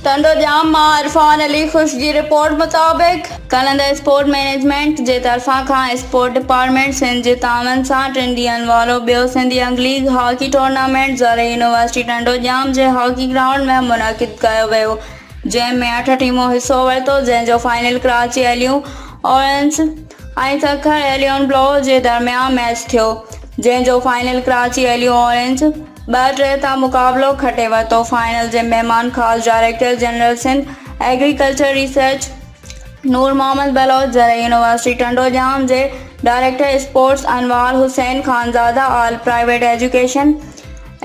टंडो जाम मां इरफान अली खुश की रिपोर्ट मुताबिक कलंदर स्पोर्ट मैनेजमेंट जे तरफा खां स्पोर्ट डिपार्टमेंट सिंध जे तावन सां 3 ॾींहनि वारो ॿियो Sindh young league hockey tournament ज़रे यूनिवर्सिटी टंडो जाम जे हॉकी ग्राउंड में मुनक़िद कयो वियो, जंहिं में 8 टीमूं हिसो वरितो, जंहिं जो फाइनल कराची एलियूं ऑरेंज ऐं सखर एलियन ब्लो जे दरमियान मैच थियो, जंहिं जो फाइनल कराची एलियूं ऑरेंज 2-3 तां मुक़ाबिलो खटे वरितो। फाइनल जे महिमान ख़ासि director general Sindh agriculture research Noor Mohammad Baloch, ज़रे यूनिवर्सिटी टंडो जाम जे director sports Anwar Hussain Khanzada, all private education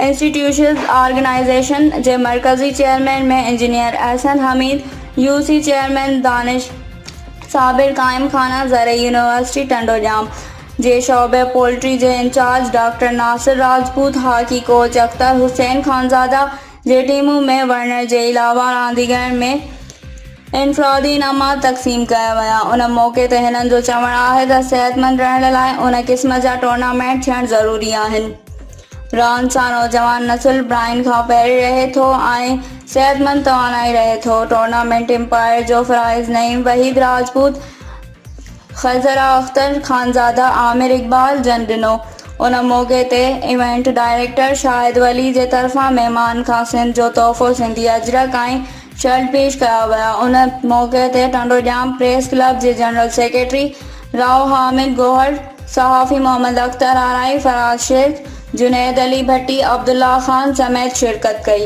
institutions organization जे मरकज़ी चेयरमैन में engineer Ahsan Hameed, UC chairman Danish Sabir काइम खाना, ज़रे यूनिवर्सिटी टंडो जाम जे शोबे पोल्ट्री जे incharge doctor Nasir Rajput, hockey coach Akhtar Hussain Khanzada जे टीमूं में वञण जे अलावा रांदीगरनि में इनफरादी इनामात तक़सीम कया विया। उन मौक़े ते हिननि जो चवणु आहे त सिहतमंद रहण लाइ उन क़िस्म जा टूर्नामेंट थियण ज़रूरी आहिनि। रांदि सां नौजवान नस्ल ब्राइन खां पहिरीं रहे थो ऐं सिहतमंद तवानाई रहे थो। टूर्नामेंट एम्पायर जो फ़राइज़ नईम, वहीद राजपूत, खज़रा अख्तर खानज़ादा, आमिर इक़बाल जन ॾिनो। उन मौक़े ते इवेंट डायरेक्टर शाहिद वली जे तरफ़ां महिमान खां सिंध जो तोहफ़ो सिंधी अजरक ऐं शर्ट पेश कया विया। उन मौक़े ते टंडो जाम प्रेस क्लब जे जनरल सेक्रेटरी राव हामिद गोहर, सहाफ़ी मोहम्मद अख्तर आराई, फराज शेख, जुनैद अली भट्टी, अब्दुल्ला खान समेत शिरकत कई।